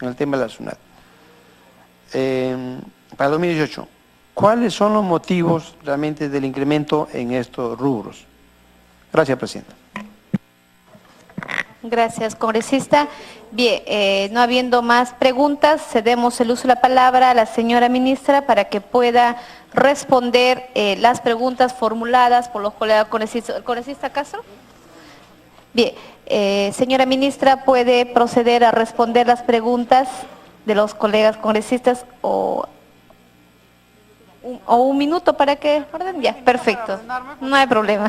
en el tema de la SUNAT. Para 2018, ¿cuáles son los motivos realmente del incremento en estos rubros? Gracias, Presidenta. Gracias, congresista. Bien, no habiendo más preguntas, cedemos el uso de la palabra a la señora ministra para que pueda responder las preguntas formuladas por los colegas congresistas. ¿El congresista Castro? Bien, señora ministra, ¿puede proceder a responder las preguntas de los colegas congresistas o un minuto para que orden? Ya, perfecto, no hay problema.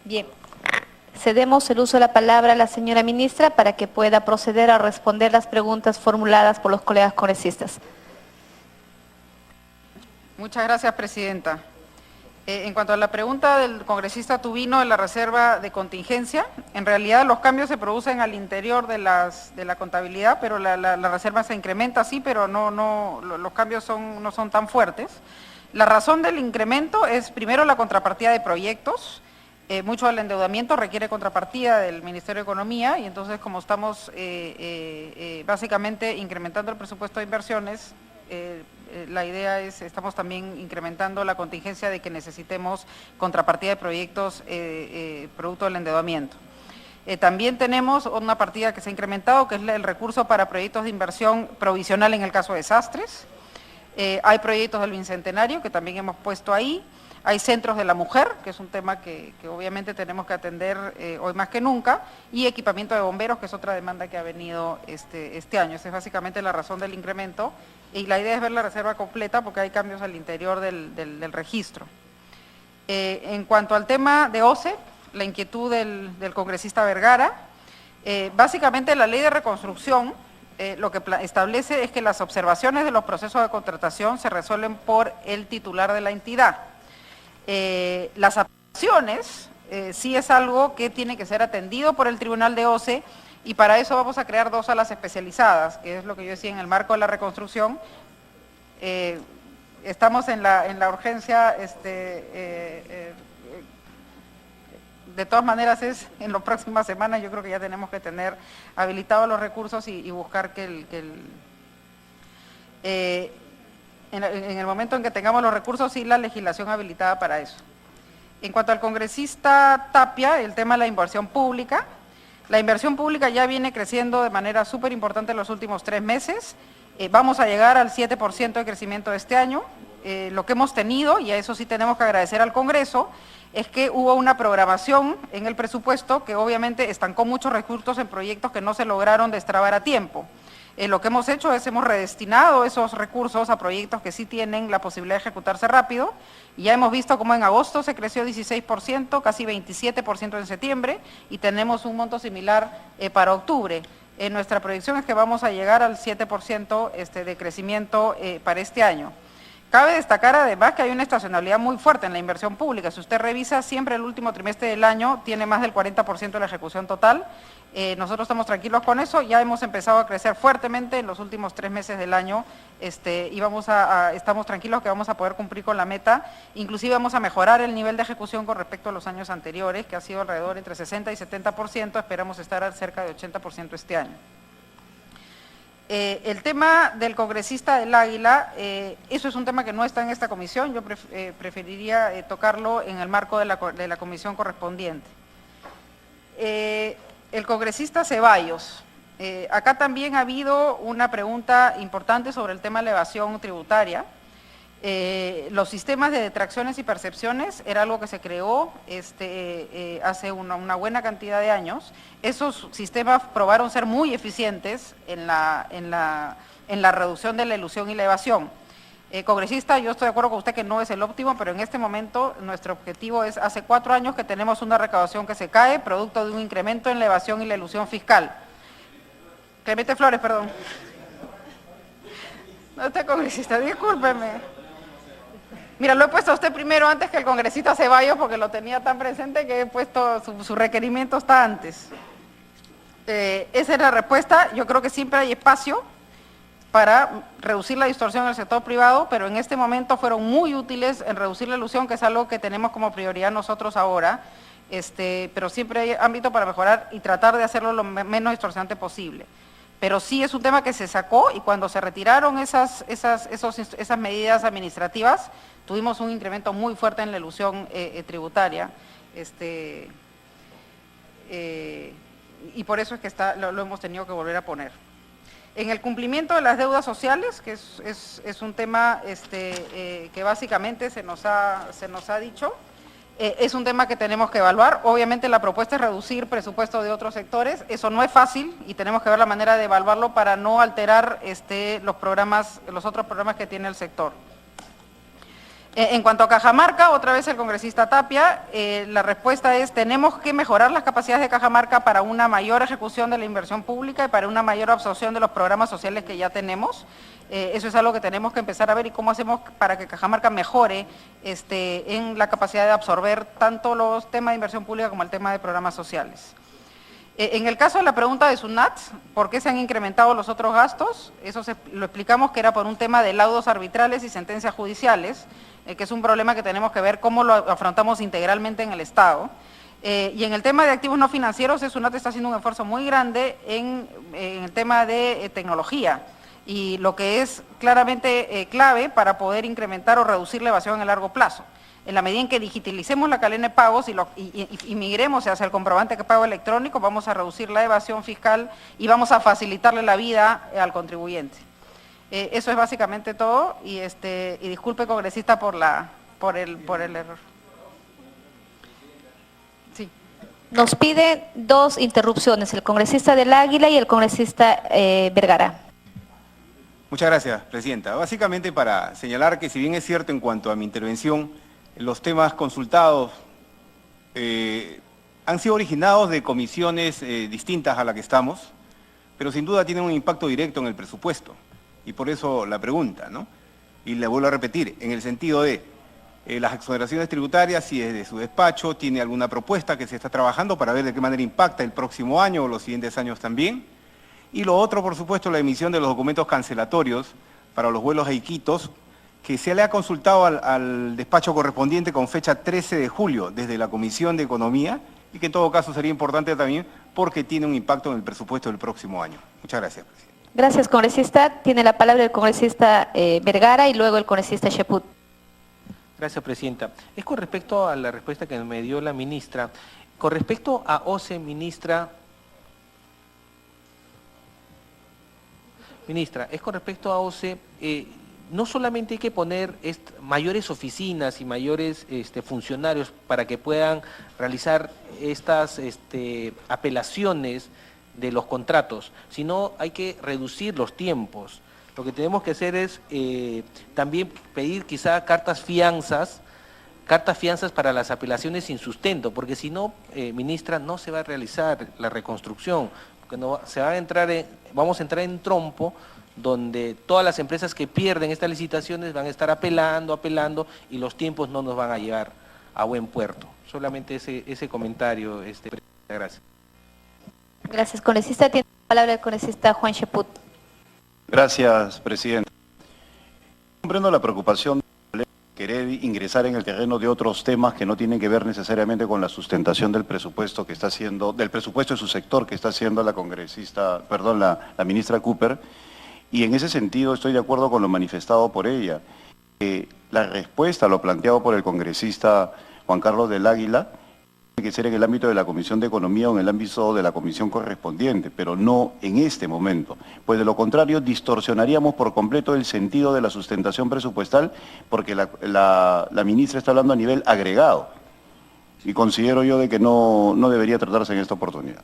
Bien, cedemos el uso de la palabra a la señora ministra para que pueda proceder a responder las preguntas formuladas por los colegas congresistas. Muchas gracias, Presidenta. En cuanto a la pregunta del congresista Tubino de la reserva de contingencia, en realidad los cambios se producen al interior de la contabilidad, pero la reserva se incrementa, sí, pero los cambios no son tan fuertes. La razón del incremento es primero la contrapartida de proyectos. Mucho del endeudamiento requiere contrapartida del Ministerio de Economía y entonces como estamos básicamente incrementando el presupuesto de inversiones, la idea es, estamos también incrementando la contingencia de que necesitemos contrapartida de proyectos producto del endeudamiento. También tenemos una partida que se ha incrementado, que es el recurso para proyectos de inversión provisional en el caso de desastres. Hay proyectos del Bicentenario que también hemos puesto ahí. Hay centros de la mujer, que es un tema que obviamente tenemos que atender hoy más que nunca, y equipamiento de bomberos, que es otra demanda que ha venido este año. Esa es básicamente la razón del incremento, y la idea es ver la reserva completa porque hay cambios al interior del registro. En cuanto al tema de OCE, la inquietud del congresista Vergara, básicamente la ley de reconstrucción lo que establece es que las observaciones de los procesos de contratación se resuelven por el titular de la entidad. Las apelaciones sí es algo que tiene que ser atendido por el Tribunal de OCE y para eso vamos a crear 2 salas especializadas, que es lo que yo decía en el marco de la reconstrucción. estamos en la urgencia, de todas maneras en las próximas semanas yo creo que ya tenemos que tener habilitados los recursos y buscar en el momento en que tengamos los recursos y la legislación habilitada para eso. En cuanto al congresista Tapia, el tema de la inversión pública, la inversión pública ya viene creciendo de manera súper importante en los últimos 3 meses, vamos a llegar al 7% de crecimiento de este año. Lo que hemos tenido, y a eso sí tenemos que agradecer al Congreso, es que hubo una programación en el presupuesto que obviamente estancó muchos recursos en proyectos que no se lograron destrabar a tiempo. Lo que hemos hecho es hemos redestinado esos recursos a proyectos que sí tienen la posibilidad de ejecutarse rápido, y ya hemos visto cómo en agosto se creció 16%, casi 27% en septiembre, y tenemos un monto similar para octubre. Nuestra proyección es que vamos a llegar al 7% de crecimiento para este año. Cabe destacar además que hay una estacionalidad muy fuerte en la inversión pública. Si usted revisa, siempre el último trimestre del año tiene más del 40% de la ejecución total. Nosotros estamos tranquilos con eso, ya hemos empezado a crecer fuertemente en los últimos 3 meses del año y estamos tranquilos que vamos a poder cumplir con la meta. Inclusive vamos a mejorar el nivel de ejecución con respecto a los años anteriores, que ha sido alrededor entre 60 y 70%, esperamos estar cerca de 80% este año. El tema del congresista del Águila, eso es un tema que no está en esta comisión, yo preferiría tocarlo en el marco de la comisión correspondiente. El congresista Ceballos, acá también ha habido una pregunta importante sobre el tema de la evasión tributaria. Los sistemas de detracciones y percepciones era algo que se creó hace una buena cantidad de años. Esos sistemas probaron ser muy eficientes en la reducción de la elusión y la evasión. Congresista, yo estoy de acuerdo con usted que no es el óptimo, pero en este momento nuestro objetivo es, hace 4 años que tenemos una recaudación que se cae, producto de un incremento en la evasión y la elusión fiscal. Clemente Flores, perdón. No, usted congresista, discúlpeme. Mira, lo he puesto a usted primero antes que el congresista Ceballos porque lo tenía tan presente que he puesto su requerimiento está antes. Esa es la respuesta. Yo creo que siempre hay espacio para reducir la distorsión en el sector privado, pero en este momento fueron muy útiles en reducir la elusión, que es algo que tenemos como prioridad nosotros ahora, pero siempre hay ámbito para mejorar y tratar de hacerlo lo menos distorsionante posible. Pero sí es un tema que se sacó y cuando se retiraron esas medidas administrativas, tuvimos un incremento muy fuerte en la elusión tributaria, y por eso es que lo hemos tenido que volver a poner. En el cumplimiento de las deudas sociales, que es un tema que básicamente se nos ha dicho, es un tema que tenemos que evaluar. Obviamente la propuesta es reducir presupuesto de otros sectores, eso no es fácil y tenemos que ver la manera de evaluarlo para no alterar los otros programas que tiene el sector. En cuanto a Cajamarca, otra vez el congresista Tapia, la respuesta es tenemos que mejorar las capacidades de Cajamarca para una mayor ejecución de la inversión pública y para una mayor absorción de los programas sociales que ya tenemos. Eso es algo que tenemos que empezar a ver y cómo hacemos para que Cajamarca mejore en la capacidad de absorber tanto los temas de inversión pública como el tema de programas sociales. En el caso de la pregunta de SUNAT, ¿por qué se han incrementado los otros gastos? Eso lo explicamos que era por un tema de laudos arbitrales y sentencias judiciales, que es un problema que tenemos que ver cómo lo afrontamos integralmente en el Estado. Y en el tema de activos no financieros, SUNAT está haciendo un esfuerzo muy grande en el tema de tecnología, y lo que es claramente clave para poder incrementar o reducir la evasión en el largo plazo. En la medida en que digitalicemos la cadena de pagos y migremos hacia el comprobante de pago electrónico, vamos a reducir la evasión fiscal y vamos a facilitarle la vida al contribuyente. Eso es básicamente todo y disculpe, congresista, por el error. Sí. Nos piden 2 interrupciones, el congresista del Águila y el congresista Vergara. Muchas gracias, Presidenta. Básicamente para señalar que si bien es cierto en cuanto a mi intervención, los temas consultados han sido originados de comisiones distintas a la que estamos, pero sin duda tienen un impacto directo en el presupuesto. Y por eso la pregunta, ¿no? Y le vuelvo a repetir, en el sentido de las exoneraciones tributarias, si desde su despacho tiene alguna propuesta que se está trabajando para ver de qué manera impacta el próximo año o los siguientes años también. Y lo otro, por supuesto, la emisión de los documentos cancelatorios para los vuelos a Iquitos, que se le ha consultado al despacho correspondiente con fecha 13 de julio desde la Comisión de Economía y que en todo caso sería importante también porque tiene un impacto en el presupuesto del próximo año. Muchas gracias, presidente. Gracias, congresista. Tiene la palabra el congresista Vergara y luego el congresista Cheput. Gracias, presidenta. Es con respecto a la respuesta que me dio la ministra. Con respecto a OCE, ministra, es con respecto a OCE, no solamente hay que poner mayores oficinas y mayores funcionarios para que puedan realizar estas apelaciones de los contratos, sino hay que reducir los tiempos. Lo que tenemos que hacer es también pedir quizá cartas fianzas para las apelaciones sin sustento, porque si no, ministra, no se va a realizar la reconstrucción, porque no, vamos a entrar en trompo, donde todas las empresas que pierden estas licitaciones van a estar apelando, y los tiempos no nos van a llegar a buen puerto. Solamente ese comentario, presidenta. Gracias. Gracias, congresista. Tiene la palabra el congresista Juan Cheput. Gracias, presidente. Comprendo la preocupación de querer ingresar en el terreno de otros temas que no tienen que ver necesariamente con la sustentación del presupuesto que está haciendo, del presupuesto de su sector que está haciendo la ministra Cooper, y en ese sentido estoy de acuerdo con lo manifestado por ella. La respuesta a lo planteado por el congresista Juan Carlos del Águila tiene que ser en el ámbito de la Comisión de Economía o en el ámbito de la comisión correspondiente, pero no en este momento, pues de lo contrario distorsionaríamos por completo el sentido de la sustentación presupuestal, porque la ministra está hablando a nivel agregado, y considero yo de que no debería tratarse en esta oportunidad.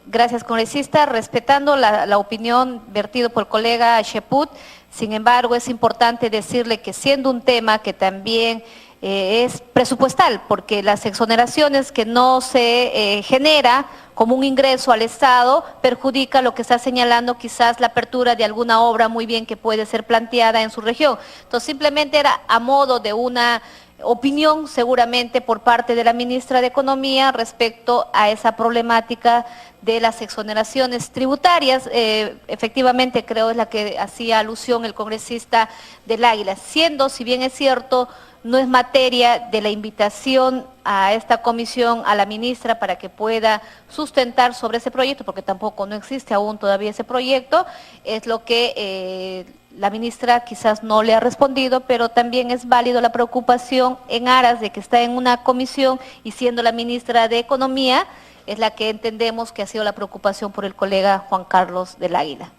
Gracias, congresista. Respetando la opinión vertida por el colega Cheput, sin embargo, es importante decirle que siendo un tema que también es presupuestal, porque las exoneraciones que no se genera como un ingreso al Estado perjudica lo que está señalando quizás la apertura de alguna obra muy bien que puede ser planteada en su región. Entonces simplemente era a modo de una opinión seguramente por parte de la ministra de Economía respecto a esa problemática de las exoneraciones tributarias. Efectivamente creo es la que hacía alusión el congresista del Águila, siendo, si bien es cierto, no es materia de la invitación a esta comisión, a la ministra, para que pueda sustentar sobre ese proyecto, porque tampoco no existe aún todavía ese proyecto, es lo que la ministra quizás no le ha respondido, pero también es válido la preocupación en aras de que está en una comisión y siendo la ministra de Economía, es la que entendemos que ha sido la preocupación por el colega Juan Carlos del Águila.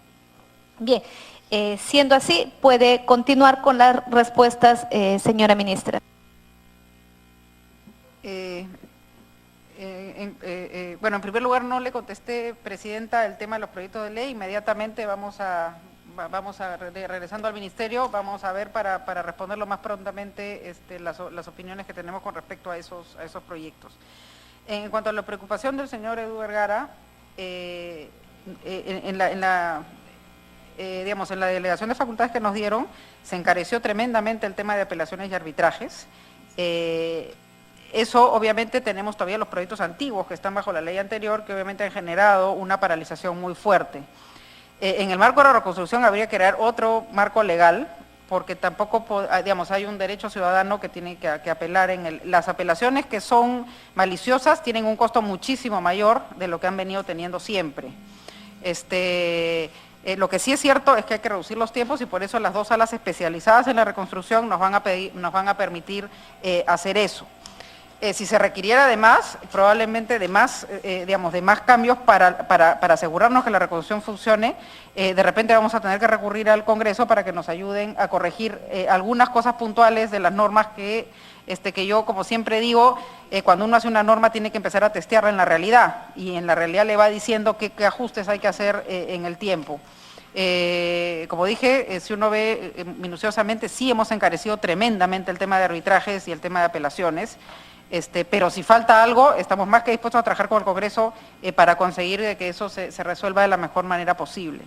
Bien. Siendo así, puede continuar con las respuestas, señora ministra. Bueno, en primer lugar no le contesté, presidenta, el tema de los proyectos de ley. Inmediatamente regresando al ministerio, vamos a ver para responderlo más prontamente las opiniones que tenemos con respecto a esos proyectos. En cuanto a la preocupación del señor Edu Vergara, en la delegación de facultades que nos dieron, se encareció tremendamente el tema de apelaciones y arbitrajes. Eso, obviamente, tenemos todavía los proyectos antiguos que están bajo la ley anterior, que obviamente han generado una paralización muy fuerte. En el marco de la reconstrucción habría que crear otro marco legal, porque tampoco, hay un derecho ciudadano que tiene que apelar las apelaciones que son maliciosas tienen un costo muchísimo mayor de lo que han venido teniendo siempre. Lo que sí es cierto es que hay que reducir los tiempos y por eso las dos salas especializadas en la reconstrucción nos van a permitir hacer eso. Si se requiriera de más, probablemente de más cambios para asegurarnos que la reconstrucción funcione, de repente vamos a tener que recurrir al Congreso para que nos ayuden a corregir algunas cosas puntuales de las normas que yo, como siempre digo, cuando uno hace una norma tiene que empezar a testearla en la realidad, y en la realidad le va diciendo qué ajustes hay que hacer en el tiempo. Como dije, si uno ve minuciosamente, sí hemos encarecido tremendamente el tema de arbitrajes y el tema de apelaciones, pero si falta algo, estamos más que dispuestos a trabajar con el Congreso para conseguir que eso se resuelva de la mejor manera posible.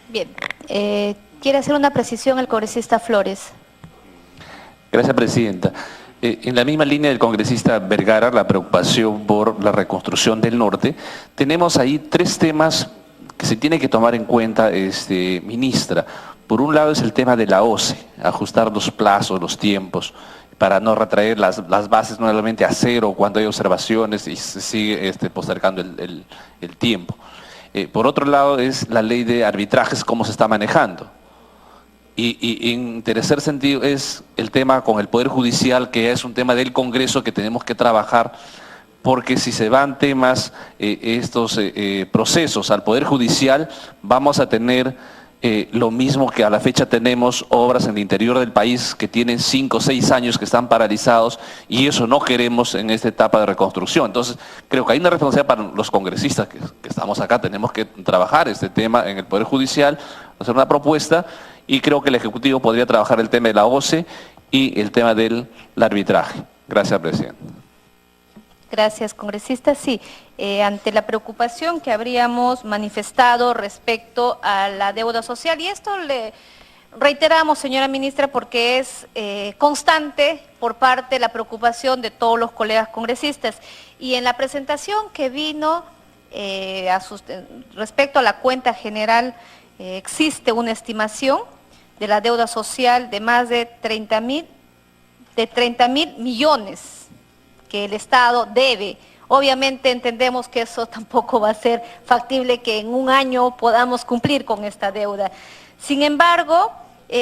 Bien, quiere hacer una precisión el congresista Flores. Gracias, presidenta. En la misma línea del congresista Vergara, la preocupación por la reconstrucción del norte, tenemos ahí tres temas que se tiene que tomar en cuenta, ministra. Por un lado es el tema de la OCE, ajustar los plazos, los tiempos, para no retraer las bases nuevamente a cero cuando hay observaciones y se sigue postergando el tiempo. Por otro lado es la ley de arbitrajes, cómo se está manejando. Y en tercer sentido es el tema con el Poder Judicial, que es un tema del Congreso que tenemos que trabajar, porque si se van temas, estos procesos al Poder Judicial, vamos a tener lo mismo que a la fecha tenemos obras en el interior del país que tienen 5 o 6 años que están paralizados, y eso no queremos en esta etapa de reconstrucción. Entonces, creo que hay una responsabilidad para los congresistas que estamos acá, tenemos que trabajar este tema en el Poder Judicial, hacer una propuesta, y creo que el Ejecutivo podría trabajar el tema de la OCE y el tema del arbitraje. Gracias, presidente. Gracias, congresista. Sí, ante la preocupación que habríamos manifestado respecto a la deuda social, y esto le reiteramos, señora ministra, porque es constante por parte de la preocupación de todos los colegas congresistas. Y en la presentación que vino respecto a la cuenta general, existe una estimación de la deuda social de más de 30.000 millones que el Estado debe. Obviamente entendemos que eso tampoco va a ser factible que en un año podamos cumplir con esta deuda. Sin embargo,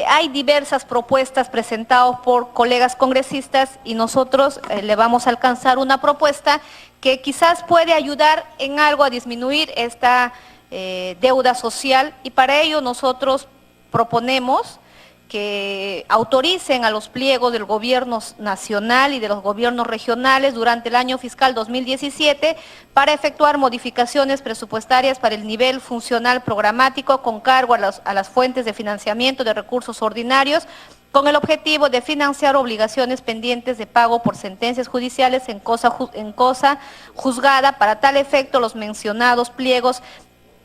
hay diversas propuestas presentadas por colegas congresistas y nosotros le vamos a alcanzar una propuesta que quizás puede ayudar en algo a disminuir esta deuda social, y para ello nosotros proponemos que autoricen a los pliegos del gobierno nacional y de los gobiernos regionales durante el año fiscal 2017 para efectuar modificaciones presupuestarias para el nivel funcional programático con cargo a las fuentes de financiamiento de recursos ordinarios, con el objetivo de financiar obligaciones pendientes de pago por sentencias judiciales en cosa juzgada. Para tal efecto, los mencionados pliegos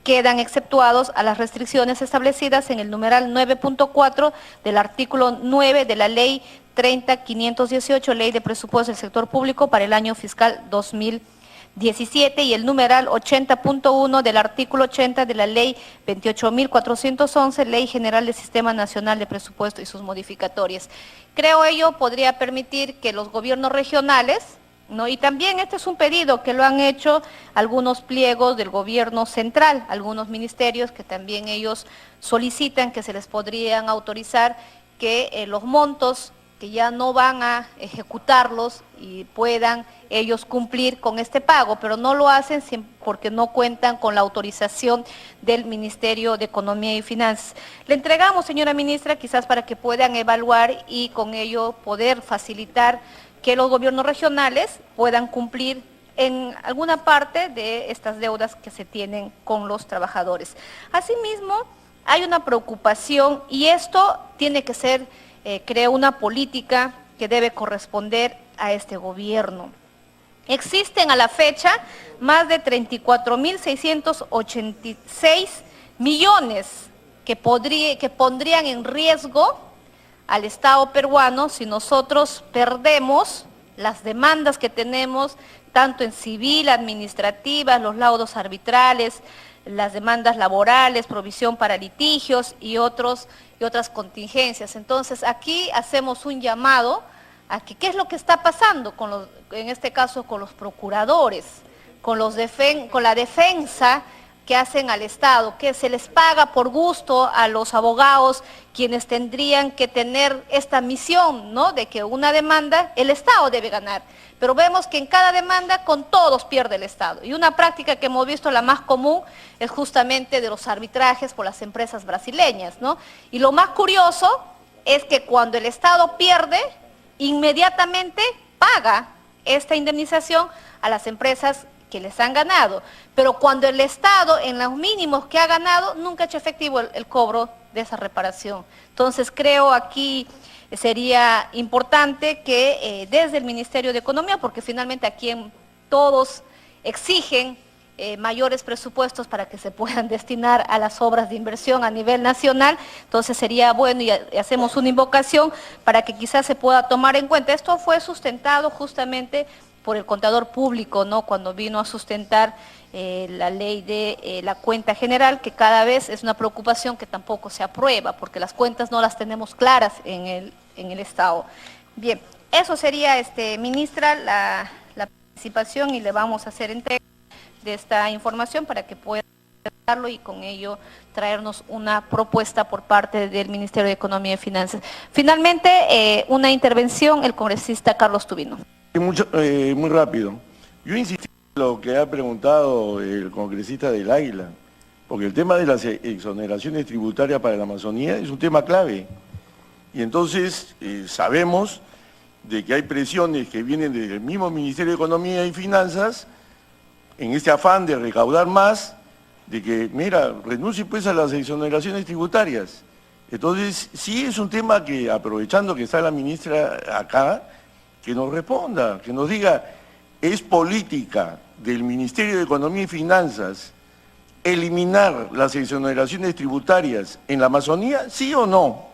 quedan exceptuados a las restricciones establecidas en el numeral 9.4 del artículo 9 de la Ley 30.518, Ley de Presupuestos del Sector Público para el año fiscal 2017, y el numeral 80.1 del artículo 80 de la Ley 28.411, Ley General del Sistema Nacional de Presupuesto y sus modificatorias. Creo ello podría permitir que los gobiernos regionales, ¿no? Y también este es un pedido que lo han hecho algunos pliegos del gobierno central, algunos ministerios que también ellos solicitan que se les podrían autorizar que los montos que ya no van a ejecutarlos y puedan ellos cumplir con este pago, pero no lo hacen porque no cuentan con la autorización del Ministerio de Economía y Finanzas. Le entregamos, señora ministra, quizás para que puedan evaluar y con ello poder facilitar que los gobiernos regionales puedan cumplir en alguna parte de estas deudas que se tienen con los trabajadores. Asimismo, hay una preocupación, y esto tiene que ser, creo, una política que debe corresponder a este gobierno. Existen a la fecha más de 34.686 millones que pondrían en riesgo al Estado peruano si nosotros perdemos las demandas que tenemos, tanto en civil, administrativas, los laudos arbitrales, las demandas laborales, provisión para litigios y otras contingencias. Entonces, aquí hacemos un llamado a que qué es lo que está pasando en este caso con los procuradores, con la defensa que hacen al Estado, que se les paga por gusto a los abogados, quienes tendrían que tener esta misión, ¿no?, de que una demanda el Estado debe ganar. Pero vemos que en cada demanda con todos pierde el Estado. Y una práctica que hemos visto, la más común, es justamente de los arbitrajes por las empresas brasileñas, ¿no? Y lo más curioso es que cuando el Estado pierde, inmediatamente paga esta indemnización a las empresas que les han ganado, pero cuando el Estado, en los mínimos que ha ganado, nunca ha hecho efectivo el cobro de esa reparación. Entonces, creo aquí sería importante que desde el Ministerio de Economía, porque finalmente aquí todos exigen mayores presupuestos para que se puedan destinar a las obras de inversión a nivel nacional, entonces sería bueno y hacemos una invocación para que quizás se pueda tomar en cuenta. Esto fue sustentado justamente por el contador público, ¿no?, cuando vino a sustentar la ley de la cuenta general, que cada vez es una preocupación que tampoco se aprueba, porque las cuentas no las tenemos claras en el Estado. Bien, eso sería, ministra, la participación, y le vamos a hacer entrega de esta información para que pueda darlo y con ello traernos una propuesta por parte del Ministerio de Economía y Finanzas. Finalmente, una intervención, el congresista Carlos Tubino. Muy rápido. Yo insistí en lo que ha preguntado el congresista del Águila, porque el tema de las exoneraciones tributarias para la Amazonía es un tema clave. Y entonces sabemos de que hay presiones que vienen del mismo Ministerio de Economía y Finanzas en este afán de recaudar más, de que, mira, renuncie pues a las exoneraciones tributarias. Entonces, sí es un tema que, aprovechando que está la ministra acá, que nos responda, que nos diga, ¿es política del Ministerio de Economía y Finanzas eliminar las exoneraciones tributarias en la Amazonía, sí o no?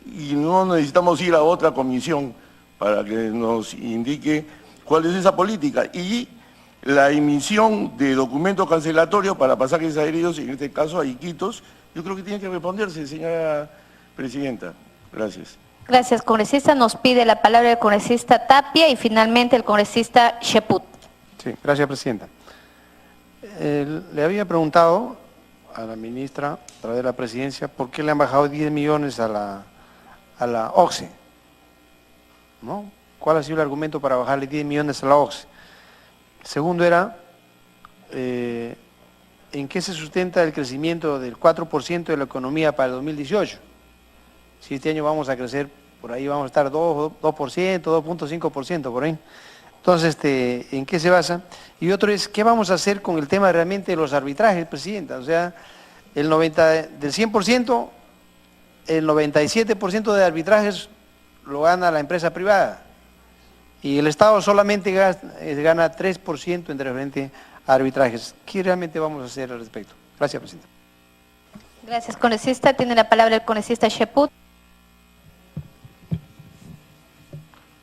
Y no necesitamos ir a otra comisión para que nos indique cuál es esa política. Y la emisión de documentos cancelatorios para pasajes aéreos, en este caso a Iquitos, yo creo que tiene que responderse, señora presidenta. Gracias. Gracias, congresista. Nos pide la palabra el congresista Tapia y finalmente el congresista Sheput. Sí, gracias, presidenta. Le había preguntado a la ministra, a través de la presidencia, por qué le han bajado 10 millones a la OCSE, ¿no? ¿Cuál ha sido el argumento para bajarle 10 millones a la OCSE? Segundo era, ¿en qué se sustenta el crecimiento del 4% de la economía para el 2018? Si este año vamos a crecer, por ahí vamos a estar 2%, 2.5% por ahí. Entonces, ¿en qué se basa? Y otro es, ¿qué vamos a hacer con el tema realmente de los arbitrajes, presidenta? O sea, del 100%, el 97% de arbitrajes lo gana la empresa privada. Y el Estado solamente gana 3% en referente a arbitrajes. ¿Qué realmente vamos a hacer al respecto? Gracias, presidenta. Gracias, congresista. Tiene la palabra el congresista Sheput.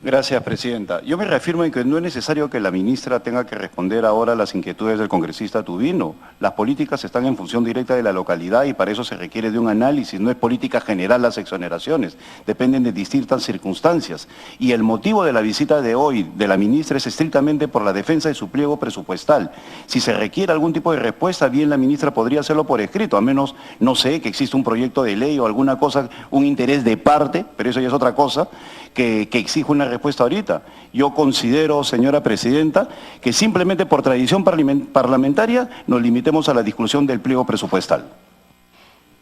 Gracias, presidenta. Yo me reafirmo en que no es necesario que la ministra tenga que responder ahora a las inquietudes del congresista Tubino. Las políticas están en función directa de la localidad y para eso se requiere de un análisis. No es política general las exoneraciones, dependen de distintas circunstancias. Y el motivo de la visita de hoy de la ministra es estrictamente por la defensa de su pliego presupuestal. Si se requiere algún tipo de respuesta, bien la ministra podría hacerlo por escrito, a menos, no sé, que existe un proyecto de ley o alguna cosa, un interés de parte, pero eso ya es otra cosa, que exige una respuesta ahorita. Yo considero, señora presidenta, que simplemente por tradición parlamentaria nos limitemos a la discusión del pliego presupuestal.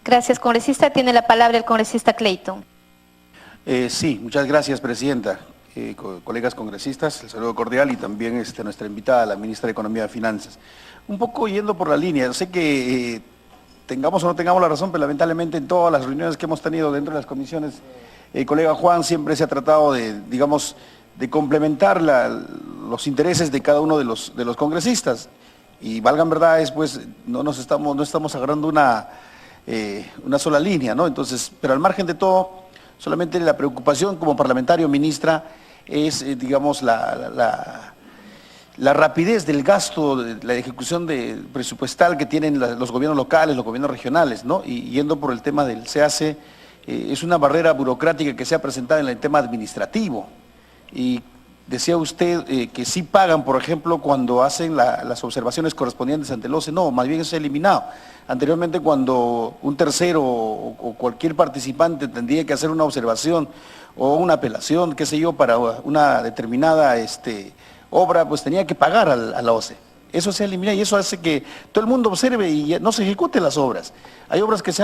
Gracias, congresista. Tiene la palabra el congresista Clayton. Sí, muchas gracias, presidenta. Colegas congresistas, el saludo cordial y también nuestra invitada, la ministra de Economía y Finanzas. Un poco yendo por la línea, sé que tengamos o no tengamos la razón, pero lamentablemente en todas las reuniones que hemos tenido dentro de las comisiones, el colega Juan siempre se ha tratado de, digamos, de complementar los intereses de cada uno de los congresistas. Y valgan verdades, pues no estamos agarrando una sola línea, ¿no? Entonces, pero al margen de todo, solamente la preocupación como parlamentario, ministra, es, digamos, la rapidez del gasto, de la ejecución presupuestal que tienen los gobiernos locales, los gobiernos regionales, ¿no? Y yendo por el tema del SEACE, es una barrera burocrática que se ha presentado en el tema administrativo. Y decía usted que sí pagan, por ejemplo, cuando hacen las observaciones correspondientes ante el OCE. No, más bien eso se ha eliminado. Anteriormente, cuando un tercero o cualquier participante tendría que hacer una observación o una apelación, qué sé yo, para una determinada obra, pues tenía que pagar a la OCE. Eso se elimina y eso hace que todo el mundo observe y no se ejecuten las obras. Hay obras que se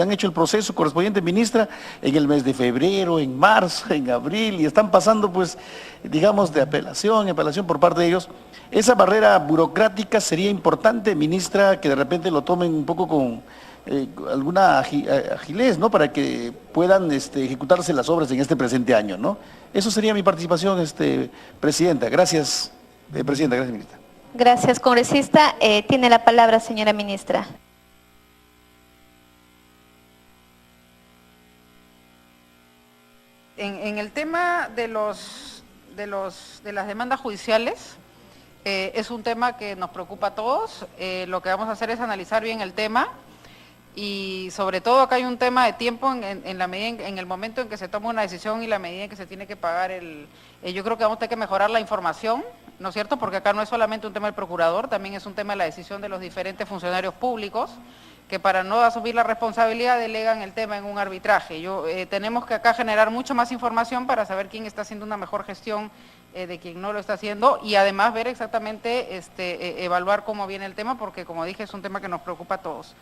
han hecho el proceso correspondiente, ministra, en el mes de febrero, en marzo, en abril, y están pasando, pues, digamos, de apelación por parte de ellos. Esa barrera burocrática sería importante, ministra, que de repente lo tomen un poco con alguna agilez, ¿no?, para que puedan ejecutarse las obras en este presente año, ¿no? Eso sería mi participación, presidenta. Gracias, presidenta. Gracias, ministra. Gracias, congresista. Tiene la palabra, señora ministra. En el tema de las demandas judiciales, Es un tema que nos preocupa a todos. Lo que vamos a hacer es analizar bien el tema y sobre todo acá hay un tema de tiempo en el momento en que se toma una decisión y la medida en que se tiene que pagar yo creo que vamos a tener que mejorar la información, ¿no es cierto? Porque acá no es solamente un tema del procurador, también es un tema de la decisión de los diferentes funcionarios públicos que para no asumir la responsabilidad delegan el tema en un arbitraje. Tenemos que acá generar mucho más información para saber quién está haciendo una mejor gestión de quien no lo está haciendo y además ver exactamente, evaluar cómo viene el tema, porque como dije es un tema que nos preocupa a todos.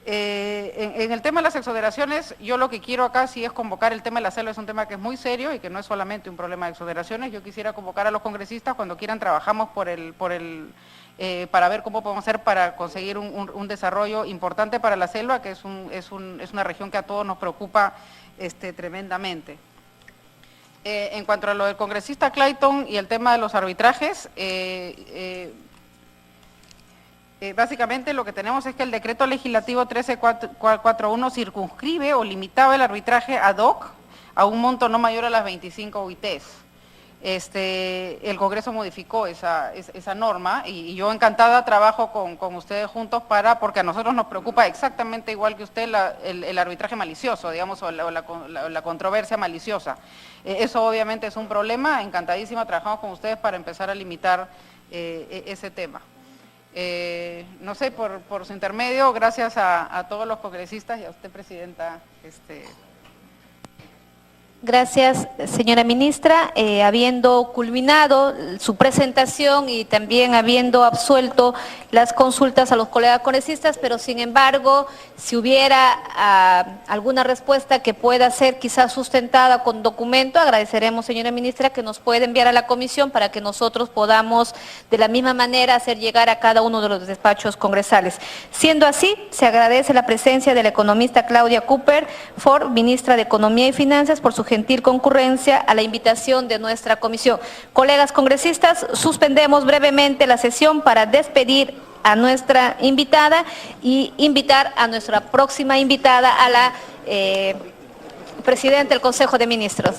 En el tema de las exoneraciones, yo lo que quiero acá sí es convocar el tema de la selva, es un tema que es muy serio y que no es solamente un problema de exoneraciones. Yo quisiera convocar a los congresistas, cuando quieran trabajamos para ver cómo podemos hacer para conseguir un desarrollo importante para la selva, que es una región que a todos nos preocupa tremendamente. En cuanto a lo del congresista Clayton y el tema de los arbitrajes, básicamente lo que tenemos es que el decreto legislativo 1341 circunscribe o limitaba el arbitraje ad hoc a un monto no mayor a las 25 UITs. El Congreso modificó esa norma y yo encantada trabajo con ustedes juntos porque a nosotros nos preocupa exactamente igual que usted el arbitraje malicioso, digamos, o la controversia maliciosa. Eso obviamente es un problema, encantadísima, trabajamos con ustedes para empezar a limitar ese tema. No sé, por su intermedio, gracias a todos los congresistas y a usted, Presidenta. Gracias, señora ministra. Habiendo culminado su presentación y también habiendo absuelto las consultas a los colegas congresistas, pero sin embargo, si hubiera alguna respuesta que pueda ser quizás sustentada con documento, agradeceremos, señora ministra, que nos pueda enviar a la comisión para que nosotros podamos de la misma manera hacer llegar a cada uno de los despachos congresales. Siendo así, se agradece la presencia de la economista Claudia Cooper Ford, ministra de Economía y Finanzas, por su gentil concurrencia a la invitación de nuestra comisión. Colegas congresistas, suspendemos brevemente la sesión para despedir a nuestra invitada y invitar a nuestra próxima invitada, a la presidenta del Consejo de Ministros.